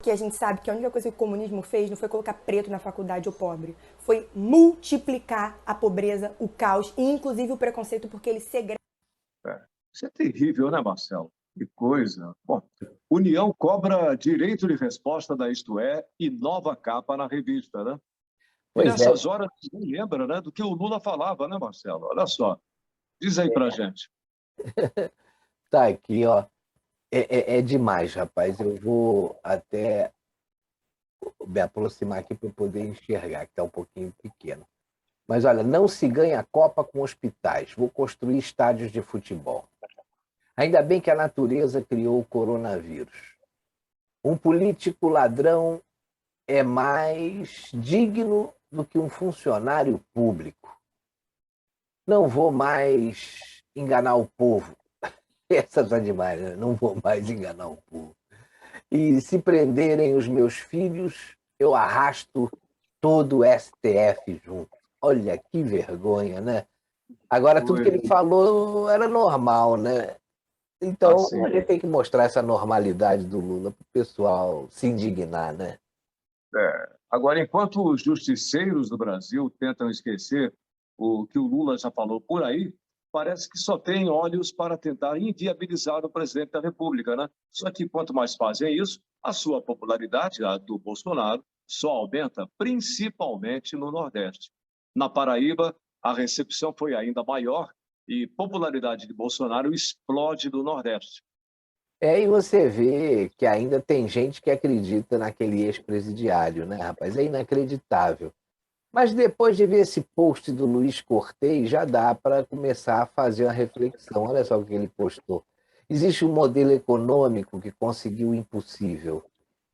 Que a gente sabe que a única coisa que o comunismo fez não foi colocar preto na faculdade ou pobre, foi multiplicar a pobreza, o caos e inclusive o preconceito, porque ele segrega. Isso é terrível, né, Marcelo? Que coisa. Bom, União cobra direito de resposta da Isto É e nova capa na revista, né? E Pois é. nessas horas, ninguém lembra, né, do que o Lula falava, né, Marcelo? Olha só. Diz aí pra gente. Tá aqui, ó. É demais, rapaz. Eu vou até me aproximar aqui para eu poder enxergar, que está um pouquinho pequeno. Mas olha, não se ganha Copa com hospitais. Vou construir estádios de futebol. Ainda bem que a natureza criou o coronavírus. Um político ladrão é mais digno do que um funcionário público. Não vou mais enganar o povo. Essa tá demais, né? Não vou mais enganar o povo. E se prenderem os meus filhos, eu arrasto todo o STF junto. Olha que vergonha, né? Agora, tudo que ele falou era normal, né? Então, a gente tem que mostrar essa normalidade do Lula para o pessoal se indignar, né? Agora, enquanto os justiceiros do Brasil tentam esquecer o que o Lula já falou por aí, parece que só tem olhos para tentar inviabilizar o presidente da República, né? Só que quanto mais fazem isso, a sua popularidade, a do Bolsonaro, só aumenta, principalmente no Nordeste. Na Paraíba, a recepção foi ainda maior e popularidade de Bolsonaro explode no Nordeste. E você vê que ainda tem gente que acredita naquele ex-presidiário, né, rapaz? É inacreditável. Mas depois de ver esse post do Luiz Cortez, já dá para começar a fazer uma reflexão. Olha só o que ele postou. Existe um modelo econômico que conseguiu o impossível: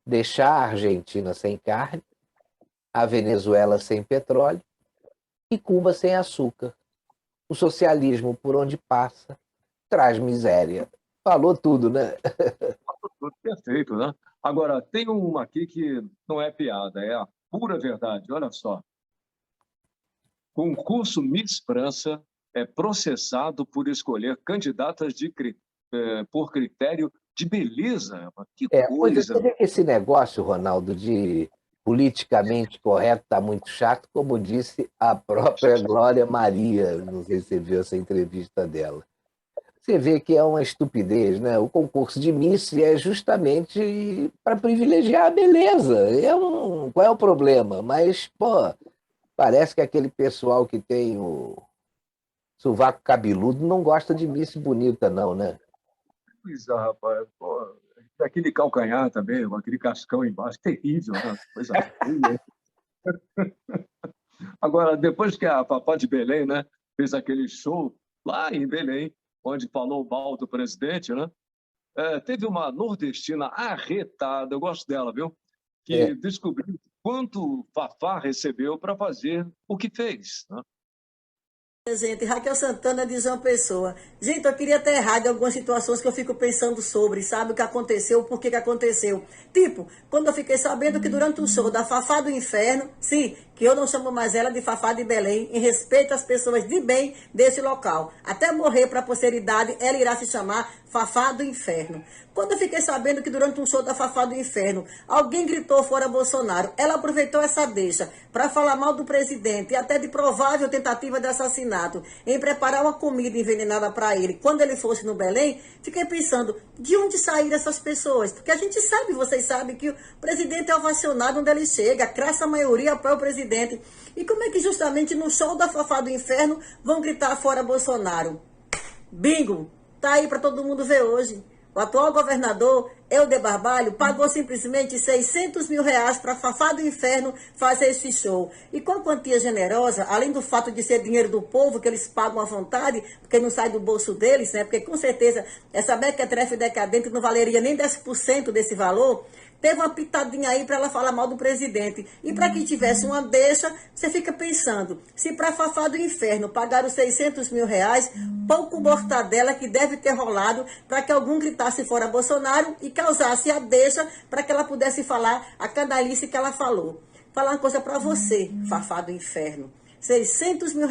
deixar a Argentina sem carne, a Venezuela sem petróleo e Cuba sem açúcar. O socialismo, por onde passa, traz miséria. Falou tudo, né? Perfeito, né? Agora, tem uma aqui que não é piada, é a pura verdade. Olha só. Concurso Miss França é processado por escolher candidatas por critério de beleza. Que coisa! Você vê que esse negócio, Ronaldo, de politicamente correto está muito chato, como disse a própria Glória Maria. Não sei se você viu essa entrevista dela. Você vê que é uma estupidez, né? O concurso de Miss é justamente para privilegiar a beleza. Qual é o problema? Mas, pô, parece que aquele pessoal que tem o sovaco cabeludo não gosta de Miss bonita, não, né? Pois é, rapaz. Pô, aquele calcanhar também, aquele cascão embaixo, terrível, né? Coisa feia. Agora, depois que a Fafá de Belém, né, fez aquele show lá em Belém, onde falou mal do presidente, né? Teve uma nordestina arretada, eu gosto dela, viu? Que descobriu quanto Fafá recebeu para fazer o que fez, né? Gente, Raquel Santana diz uma pessoa. Gente, eu queria ter errado em algumas situações que eu fico pensando sobre, sabe? O que aconteceu, por que aconteceu. Tipo, quando eu fiquei sabendo que durante o show da Fafá do Inferno, sim, que eu não chamo mais ela de Fafá de Belém, em respeito às pessoas de bem desse local. Até morrer para a posteridade, ela irá se chamar Fafá do Inferno. Quando eu fiquei sabendo que durante um show da Fafá do Inferno, alguém gritou fora Bolsonaro, ela aproveitou essa deixa para falar mal do presidente e até de provável tentativa de assassinato. Renato em preparar uma comida envenenada para ele quando ele fosse no Belém, fiquei pensando, de onde saíram essas pessoas? Porque a gente sabe, vocês sabem que o presidente é ovacionado onde ele chega, a crassa maioria apoia o presidente. E como é que justamente no show da Fafá do Inferno vão gritar fora Bolsonaro? Bingo! Tá aí para todo mundo ver hoje. O atual governador, Helder Barbalho, pagou simplesmente R$600 mil para Fafá do Inferno fazer esse show. E com a quantia generosa, além do fato de ser dinheiro do povo, que eles pagam à vontade, porque não sai do bolso deles, né? Porque com certeza essa mequetrefe decadente não valeria nem 10% desse valor. Teve uma pitadinha aí para ela falar mal do presidente. E para que tivesse uma deixa, você fica pensando, se para Fafá do Inferno pagaram R$600 mil, pouco mortadela que deve ter rolado para que algum gritasse fora Bolsonaro e causasse a deixa para que ela pudesse falar a canalice que ela falou. Falar uma coisa para você, Fafá do Inferno. R$600 mil,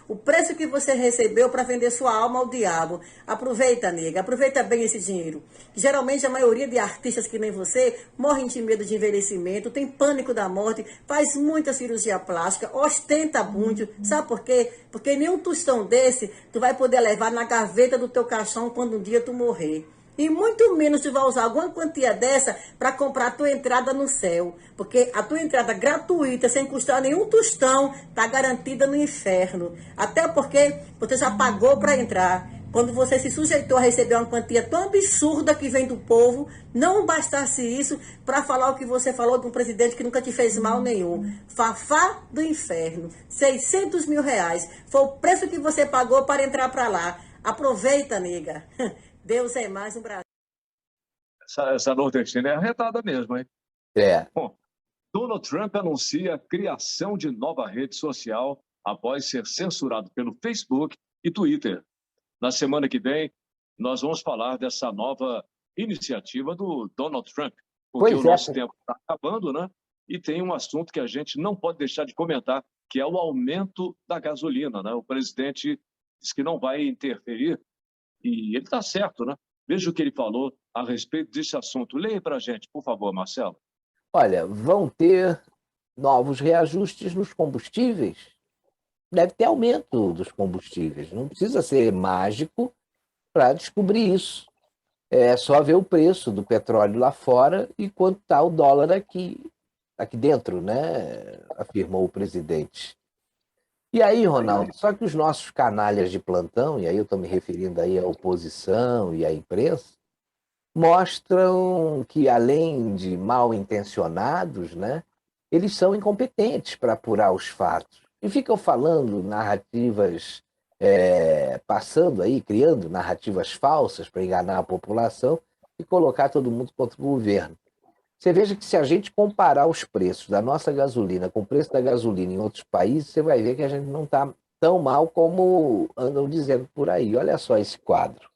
o preço que você recebeu para vender sua alma ao diabo. Aproveita, nega, aproveita bem esse dinheiro. Geralmente a maioria de artistas que nem você morrem de medo de envelhecimento, tem pânico da morte, faz muita cirurgia plástica, ostenta muito. Sabe por quê? Porque nenhum tostão desse tu vai poder levar na gaveta do teu caixão quando um dia tu morrer. E muito menos tu vai usar alguma quantia dessa para comprar a tua entrada no céu. Porque a tua entrada gratuita, sem custar nenhum tostão, está garantida no inferno. Até porque você já pagou para entrar. Quando você se sujeitou a receber uma quantia tão absurda que vem do povo, não bastasse isso para falar o que você falou de um presidente que nunca te fez mal nenhum. Fafá do Inferno. R$600 mil. Foi o preço que você pagou para entrar para lá. Aproveita, nega. Deus é mais no Brasil. Essa nordestina é arretada mesmo, hein? É. Bom, Donald Trump anuncia a criação de nova rede social após ser censurado pelo Facebook e Twitter. Na semana que vem, nós vamos falar dessa nova iniciativa do Donald Trump, porque o nosso tempo está acabando, né? E tem um assunto que a gente não pode deixar de comentar, que é o aumento da gasolina, né? O presidente diz que não vai interferir. E ele está certo, né? Veja o que ele falou a respeito desse assunto. Leia para a gente, por favor, Marcelo. Olha, vão ter novos reajustes nos combustíveis. Deve ter aumento dos combustíveis. Não precisa ser mágico para descobrir isso. É só ver o preço do petróleo lá fora e quanto está o dólar aqui dentro, né? Afirmou o presidente. E aí, Ronaldo, só que os nossos canalhas de plantão, e aí eu estou me referindo aí à oposição e à imprensa, mostram que, além de mal intencionados, né, eles são incompetentes para apurar os fatos. E ficam falando narrativas, passando aí, criando narrativas falsas para enganar a população e colocar todo mundo contra o governo. Você veja que se a gente comparar os preços da nossa gasolina com o preço da gasolina em outros países, você vai ver que a gente não está tão mal como andam dizendo por aí. Olha só esse quadro.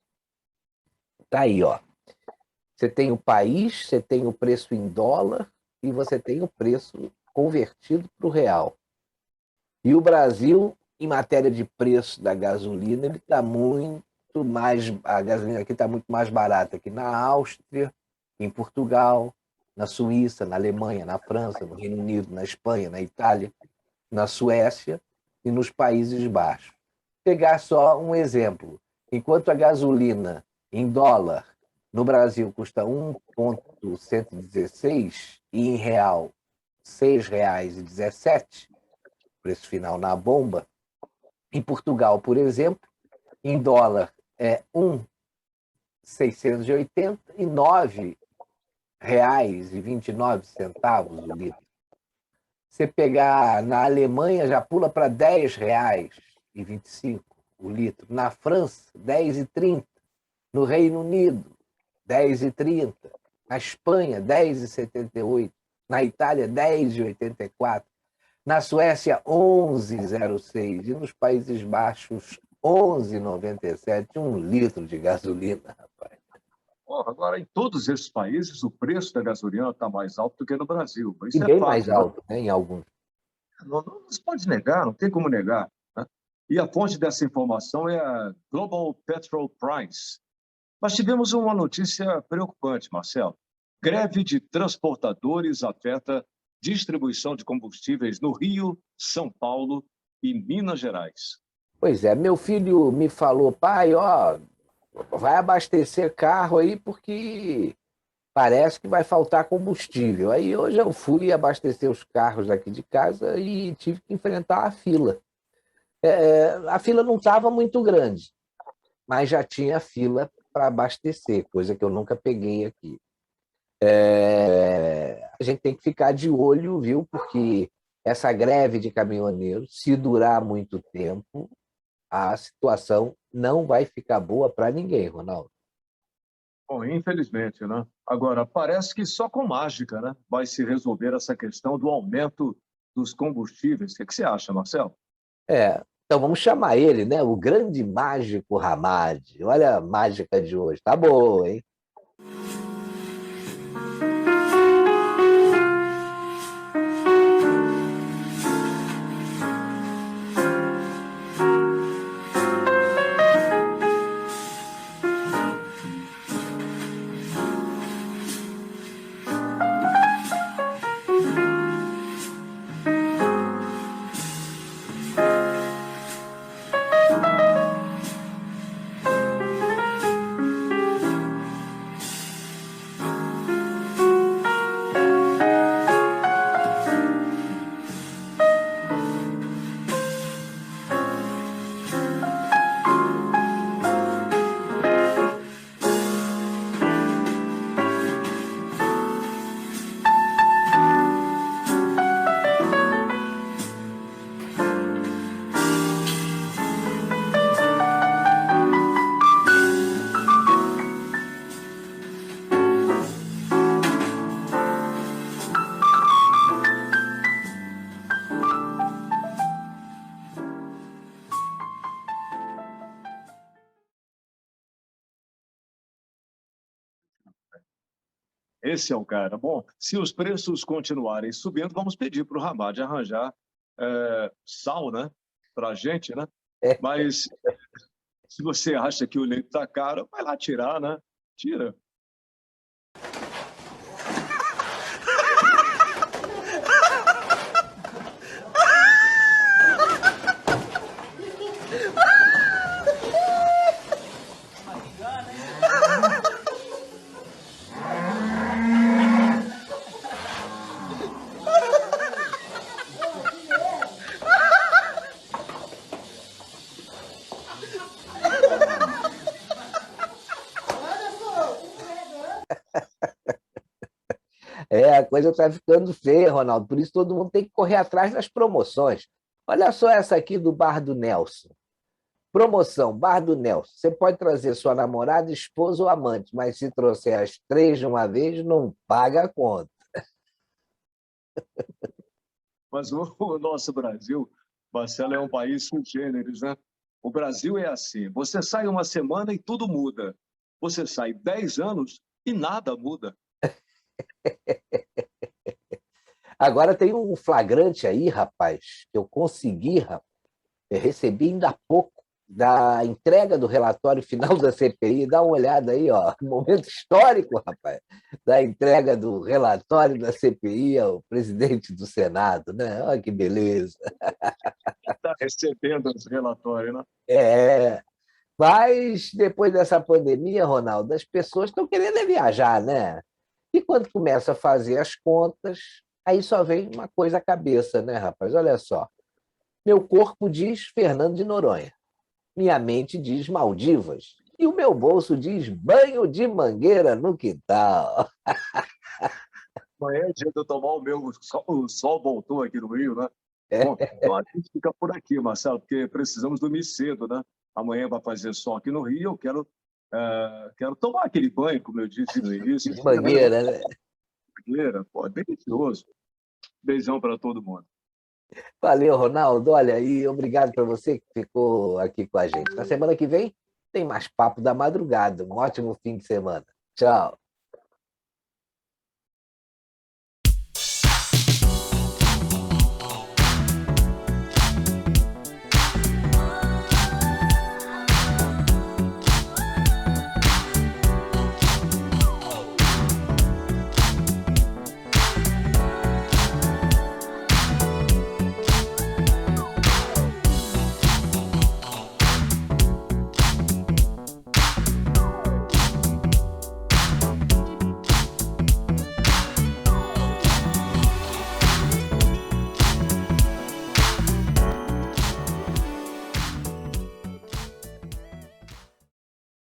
Está aí, ó. Você tem o país, você tem o preço em dólar e você tem o preço convertido para o real. E o Brasil, em matéria de preço da gasolina, ele está muito mais... A gasolina aqui está muito mais barata que na Áustria, em Portugal, na Suíça, na Alemanha, na França, no Reino Unido, na Espanha, na Itália, na Suécia e nos Países Baixos. Pegar só um exemplo. Enquanto a gasolina em dólar no Brasil custa 1,116 e em real R$ 6,17, preço final na bomba, em Portugal, por exemplo, em dólar é 1,680 e R$9,29 o litro. Você pegar na Alemanha, já pula para R$10,25 o litro. Na França, R$10,30. No Reino Unido, R$10,30. Na Espanha, R$10,78. Na Itália, R$10,84. Na Suécia, R$11,06. E nos Países Baixos, R$11,97. Um litro de gasolina, rapaz. Agora, em todos esses países, o preço da gasolina está mais alto do que no Brasil. Isso e é bem fato, mais alto, né, em alguns. Não se pode negar, não tem como negar. Né? E a fonte dessa informação é a Global Petrol Price. Mas tivemos uma notícia preocupante, Marcelo. Greve de transportadores afeta distribuição de combustíveis no Rio, São Paulo e Minas Gerais. Pois é, meu filho me falou, pai, ó, vai abastecer carro aí porque parece que vai faltar combustível. Aí hoje eu fui abastecer os carros aqui de casa e tive que enfrentar a fila. A fila não estava muito grande, mas já tinha fila para abastecer, coisa que eu nunca peguei aqui. A gente tem que ficar de olho, viu? Porque essa greve de caminhoneiros, se durar muito tempo, a situação não vai ficar boa para ninguém, Ronaldo. Bom, infelizmente, né? Agora, parece que só com mágica, né, vai se resolver essa questão do aumento dos combustíveis. O que você acha, Marcelo? Então vamos chamar ele, né? O grande mágico Hamad. Olha a mágica de hoje. Tá boa, hein? Esse é o cara. Bom, se os preços continuarem subindo, vamos pedir para o Hamad arranjar sal, né, para a gente, né? Mas se você acha que o leite está caro, vai lá tirar, né? Tira. A coisa está ficando feia, Ronaldo. Por isso todo mundo tem que correr atrás das promoções. Olha só essa aqui do Bar do Nelson. Promoção, Bar do Nelson. Você pode trazer sua namorada, esposa ou amante, mas se trouxer as três de uma vez, não paga a conta. Mas o nosso Brasil, Marcelo, é um país sui generis, né? O Brasil é assim. Você sai uma semana e tudo muda. Você sai 10 anos e nada muda. Agora tem um flagrante aí, rapaz, que eu consegui, rapaz, eu recebi ainda há pouco, da entrega do relatório final da CPI. Dá uma olhada aí, ó, momento histórico, rapaz, da entrega do relatório da CPI ao presidente do Senado, né? Olha que beleza. Está recebendo os relatórios, né? Mas depois dessa pandemia, Ronaldo, as pessoas estão querendo viajar, né? E quando começa a fazer as contas, aí só vem uma coisa à cabeça, né, rapaz? Olha só. Meu corpo diz Fernando de Noronha. Minha mente diz Maldivas. E o meu bolso diz banho de mangueira no quintal. Amanhã é dia de eu tomar o meu. O sol voltou aqui no Rio, né? Bom, então a gente fica por aqui, Marcelo, porque precisamos dormir cedo, né? Amanhã vai fazer sol aqui no Rio. Eu quero tomar aquele banho, como eu disse no início. De mangueira, né? Mangueira, pô, é delicioso. Beijão para todo mundo. Valeu, Ronaldo. Olha, e obrigado para você que ficou aqui com a gente. Na semana que vem tem mais Papo da Madrugada. Um ótimo fim de semana. Tchau.